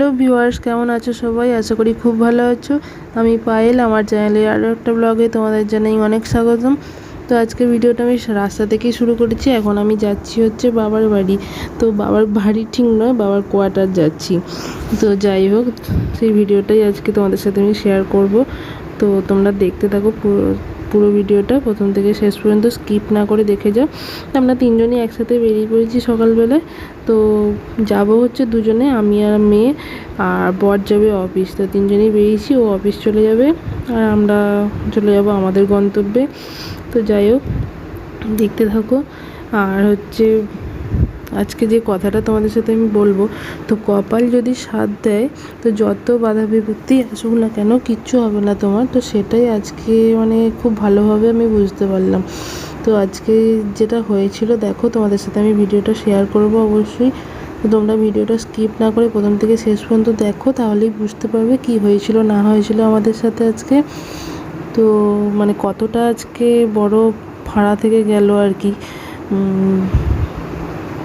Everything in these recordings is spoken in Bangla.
হ্যালো ভিউয়ার্স, কেমন আছো সবাই? আশা করি খুব ভালো আছো। আমি পায়েল, আমার চ্যানেলের আরও একটা ব্লগে তোমাদের জানাই অনেক স্বাগতম। তো আজকে ভিডিওটা আমি রাস্তা থেকেই শুরু করেছি। এখন আমি যাচ্ছি হচ্ছে বাবার বাড়ি। তো বাবার বাড়ি ঠিক নয়, বাবার কোয়ার্টার যাচ্ছি। তো যাই হোক, সেই ভিডিওটাই আজকে তোমাদের সাথে আমি শেয়ার করব। তো তোমরা দেখতে থাকো পুরো ভিডিওটা প্রথম থেকে শেষ পর্যন্ত, স্কিপ না করে দেখে যাও। আমরা তিনজনই একসাথে বেরিয়ে পড়েছি সকালবেলায়। তো যাব হচ্ছে দুজনে, আমি আর মেয়ে, আর বর যাবে অফিস। তো তিনজনেই বেরিয়েছি, ও অফিস চলে যাবে আর আমরা চলে যাব আমাদের গন্তব্যে। তো যাই হোক, দেখতে থাকো। আর হচ্ছে আজকে যে কথাটা তোমাদের সাথে আমি বলবো, তো কপাল যদি সাথ দেয় তো যত বাধা বিপত্তি আসুক না কেন কিচ্ছু হবে না তোমার। তো সেটাই আজকে মানে খুব ভালোভাবে আমি বুঝতে পারলাম। তো আজকে যেটা হয়েছিল দেখো, তোমাদের সাথে আমি ভিডিওটা শেয়ার করব অবশ্যই। তো তোমরা ভিডিওটা স্কিপ না করে প্রথম থেকে শেষ পর্যন্ত দেখো, তাহলেই বুঝতে পারবে কি হয়েছিল না হয়েছিল আমাদের সাথে আজকে। তো মানে কতটা আজকে বড় ফাঁড়া থেকে গেল আর কি।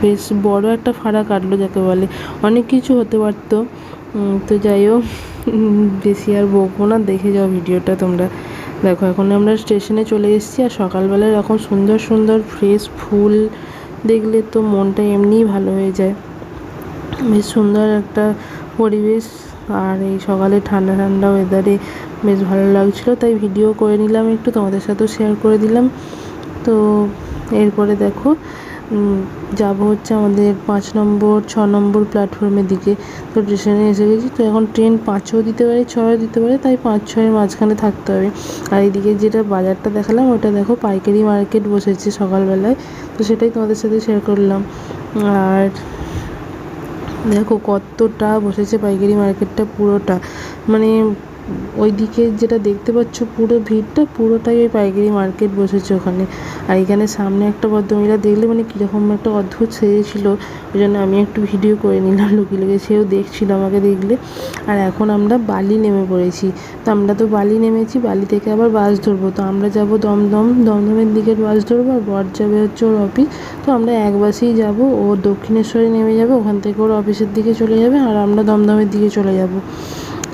বেশ বড় একটা ফাঁড়া কাটলো যাকে বলে, অনেক কিছু হতে পারতো। তো যাই হোক, বেশি আর বকবো না, দেখে যাও ভিডিওটা তোমরা। দেখো এখন আমরা স্টেশনে চলে এসেছি, আর সকালবেলায় এরকম সুন্দর সুন্দর ফ্রেশ ফুল দেখলে তো মনটা এমনিই ভালো হয়ে যায়। বেশ সুন্দর একটা পরিবেশ, আর এই সকালে ঠান্ডা ঠান্ডা ওয়েদারে বেশ ভালো লাগছিলো, তাই ভিডিও করে নিলাম, একটু তোমাদের সাথেও শেয়ার করে দিলাম। তো এরপরে দেখো যাব হচ্ছে আমাদের 5 নম্বর 6 নম্বর প্ল্যাটফর্মের দিকে। তো স্টেশনে এসে গেছি। তো এখন ট্রেন 5ও দিতে পারে, 6ও দিতে পারে, তাই 5-6-এর মাঝখানে থাকতে হবে। আর এইদিকে যেটা বাজারটা দেখালাম ওটা দেখো পাইকারি মার্কেট বসেছে সকালবেলায়, তো সেটাই তোমাদের সাথে শেয়ার করলাম। আর দেখো কতটা বসেছে পাইকারি মার্কেটটা, পুরোটা মানে ওইদিকে যেটা দেখতে পাচ্ছ পুরো ভিড়টা পুরোটাই ওই পাইকারি মার্কেট বসেছে ওখানে। আর এখানে সামনে একটা ভদ্রমহিলা দেখলে মানে কীরকম একটা অদ্ভুত সেজেছিল, ওই জন্য আমি একটু ভিডিও করে নিলাম লুকিয়ে লুকিয়ে, সেও দেখছিল আমাকে দেখলে। আর এখন আমরা বালি নেমে পড়েছি। তো আমরা তো বালি নেমেছি, বালি থেকে আবার বাস ধরবো। তো আমরা যাব দমদমের দিকের বাস ধরবো, আর বর যাবে হচ্ছে ওর অফিস। তো আমরা এক বাসেই যাব, ও দক্ষিণেশ্বরে নেমে যাবে, ওখান থেকে ওর অফিসের দিকে চলে যাবে, আর আমরা দমদমের দিকে চলে যাব।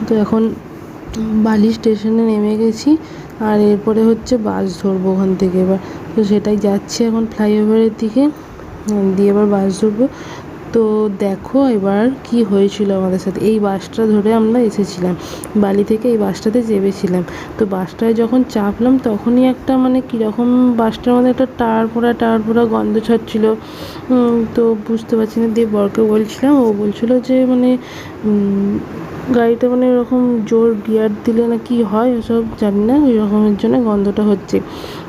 তো এখন বালি স্টেশনে নেমে গেছি, আর এরপরে হচ্ছে বাস ধরবো ওখান থেকে এবার। তো সেটাই যাচ্ছি এখন ফ্লাইওভারের দিকে, দিয়ে এবার বাস ধরবো। তো দেখো এবার কি হয়েছিল আমাদের সাথে। এই বাসটা ধরে আমরা এসেছিলাম বালি থেকে, এই বাসটাতে চেপেছিলাম। তো বাসটায় যখন চাপলাম তখনই একটা মানে কীরকম বাসটার মধ্যে একটা টায়ার পোড়া গন্ধ ছাড়ছিল। তো বুঝতে পারছি না, দিয়ে বরকে বলছিলাম, ও বলছিলো যে মানে গাড়িটা মানে এরকম জোর গিয়ার দিলে না কি হয় ওসব জানি না, ওই রকমের জন্য গন্ধটা হচ্ছে।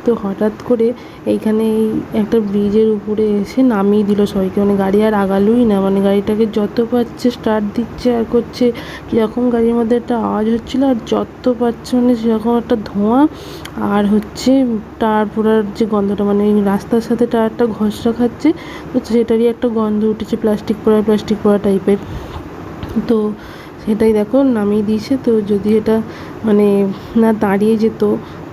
তো হঠাৎ করে এইখানে এই একটা ব্রিজের উপরে এসে নামিয়ে দিল সবাইকে, মানে গাড়ি আর আগালোই না, মানে গাড়িটাকে যত পারছে স্টার্ট দিচ্ছে আর করছে, কীরকম গাড়ির মধ্যে একটা আওয়াজ হচ্ছিলো, আর যত পারছে মানে সেরকম একটা ধোঁয়া, আর হচ্ছে টায়ার পোড়ার যে গন্ধটা, মানে রাস্তার সাথে টায়ারটা ঘষরা খাচ্ছে, তো সেটারই একটা গন্ধ উঠেছে, প্লাস্টিক পোড়া টাইপের। তো সেটাই দেখো নামিয়ে দিয়েছে। তো যদি এটা মানে না দাঁড়িয়ে যেত,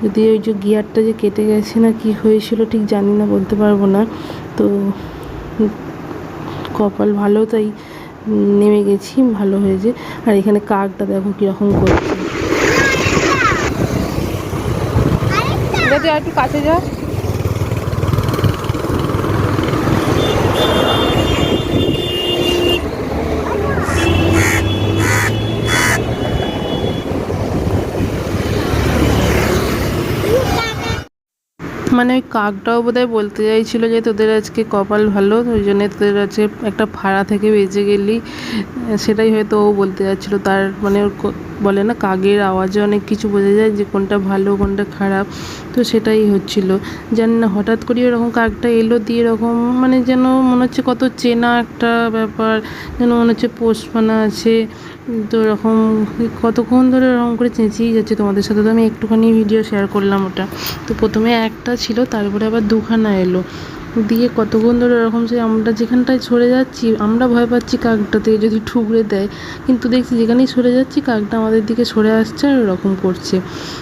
যদি ওই যে গিয়ারটা যে কেটে গেছে না কি হয়েছিল ঠিক জানি না, বলতে পারবো না। তো কপাল ভালো, তাই নেমে গেছি, ভালো হয়েছে। আর এখানে কাকটা দেখো কীরকম করছে, যদি আর একটু কাছে যা। মানে ওই কাকটাও বোধহয় বলতে চাইছিলো যে তোদের আজকে কপাল ভালো, ওই জন্যে তোদের আজকে একটা ফাঁড়া থেকে বেঁচে গেলি, সেটাই হয়তো ও বলতে যাচ্ছিলো। তার মানে ওর বলে না কাকের আওয়াজে অনেক কিছু বোঝা যায় যে কোনটা ভালো কোনটা খারাপ, তো সেটাই হচ্ছিলো। জানি না হঠাৎ করে এরকম কাকটা এলো, দিয়ে এরকম মানে যেন মনে হচ্ছে কত চেনা একটা ব্যাপার, যেন মনে হচ্ছে পোষপানা আছে। তো এরকম কতক্ষণ ধরে এরকম করে চেঁচিয়েই যাচ্ছে তোমাদের সাথে। তো আমি একটুখানি ভিডিও শেয়ার করলাম ওটা। তো প্রথমে একটা ছিল, তারপরে আবার দুখানা এলো। দিয়ে কতক্ষণ ধরে ওরকম সে আমরা যেখানটায় সরে যাচ্ছি আমরা ভয় পাচ্ছি কাকটা থেকে যদি ঠুকরে দেয়, কিন্তু দেখছি যেখানেই সরে যাচ্ছি কাকটা আমাদের দিকে সরে আসছে আর ওরকম করছে।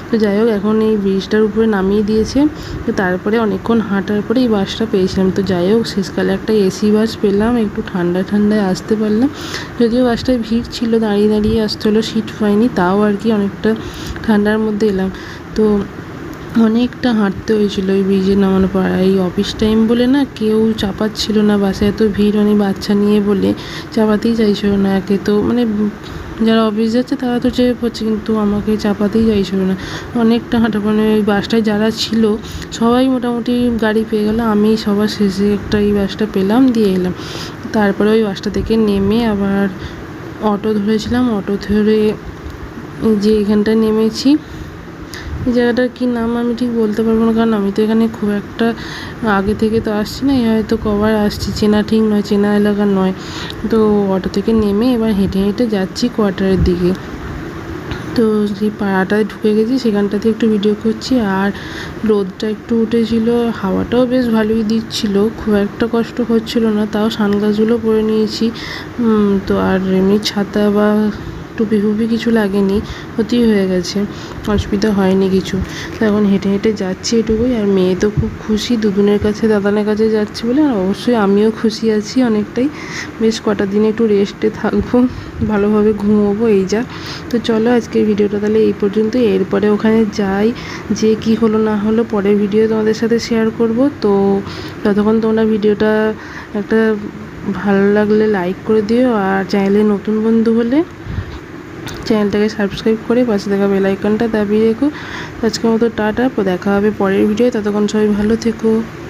তো যাই হোক এখন এই ব্রিজটার উপরে নামিয়ে দিয়েছে। তো তারপরে অনেকক্ষণ হাঁটার পরে এই বাসটা পেয়েছিলাম। তো যাই হোক শেষকালে একটা এসি বাস পেলাম, একটু ঠান্ডায় আসতে পারলাম। যদিও বাসটায় ভিড় ছিল, দাঁড়িয়ে দাঁড়িয়ে আসতে হলো, সিট পাইনি, তাও আর কি অনেকটা ঠান্ডার মধ্যে এলাম। তো অনেকটা হাঁটতে হয়েছিল ওই ব্রিজে নামানোর পর। এই অফিস টাইম বলে না কেউ চাপাচ্ছিল না, বাসে এত ভিড়, অনেক বাচ্চা নিয়ে বলে চাপাতেই চাইছিল না। একে তো মানে যারা অফিস যাচ্ছে তারা তো চেপে পড়ছে, কিন্তু আমাকে চাপাতেই চাইছিল না। অনেকটা হাঁটা, মানে ওই বাসটায় যারা ছিল সবাই মোটামুটি গাড়ি পেয়ে গেল, আমি সবার শেষে একটা এই বাসটা পেলাম, দিয়ে এলাম। তারপরে ওই বাসটা থেকে নেমে আবার অটো ধরেছিলাম, অটো ধরে যে এখানটায় নেমেছি। এই জায়গাটার কী নাম আমি ঠিক বলতে পারবো না, কারণ আমি তো এখানে খুব একটা আগে থেকে তো আসছি না, হয়তো কবার আসছি, চেনা ঠিক নয়, চেনা এলাকা নয়। তো অটো থেকে নেমে এবার হেঁটে হেঁটে যাচ্ছি কোয়ার্টারের দিকে। তো সেই পাড়াটায় ঢুকে গেছি, সেখানটাতে একটু ভিডিও করছি। আর রোদটা একটু উঠেছিল, হাওয়াটাও বেশ ভালোই দিচ্ছিল, খুব একটা কষ্ট হচ্ছিল না, তাও সানগ্লাসগুলো পরে নিয়েছি। তো আর এমনি ছাতা বা টুপি ফুপি কিছু লাগেনি, হতেই হয়ে গেছে, অসুবিধা হয়নি কিছু। তো এখন হেঁটে হেঁটে যাচ্ছি এটুকুই। আর মেয়ে তো খুব খুশি, দুদুনের কাছে দাদানের কাছে যাচ্ছি বলে। আর অবশ্যই আমিও খুশি আছি অনেকটাই, বেশ কটা দিন একটু রেস্টে থাকবো, ভালোভাবে ঘুমোবো, এই যা। তো চলো আজকের ভিডিওটা তাহলে এই পর্যন্ত। এরপরে ওখানে যাই, যে কি হলো না হলো পরের ভিডিও তোমাদের সাথে শেয়ার করব। তো ততক্ষণ তোমরা ভিডিওটা একটা ভালো লাগলে লাইক করে দিও, আর চ্যানেলে নতুন বন্ধু হলে চ্যানেলটাকে সাবস্ক্রাইব করে পাশে থাকা বেল আইকনটা দাবিয়ে রেখো। আজকের মতো টাটা, দেখা হবে পরের ভিডিও, ততক্ষণ সবাই ভালো থেকো।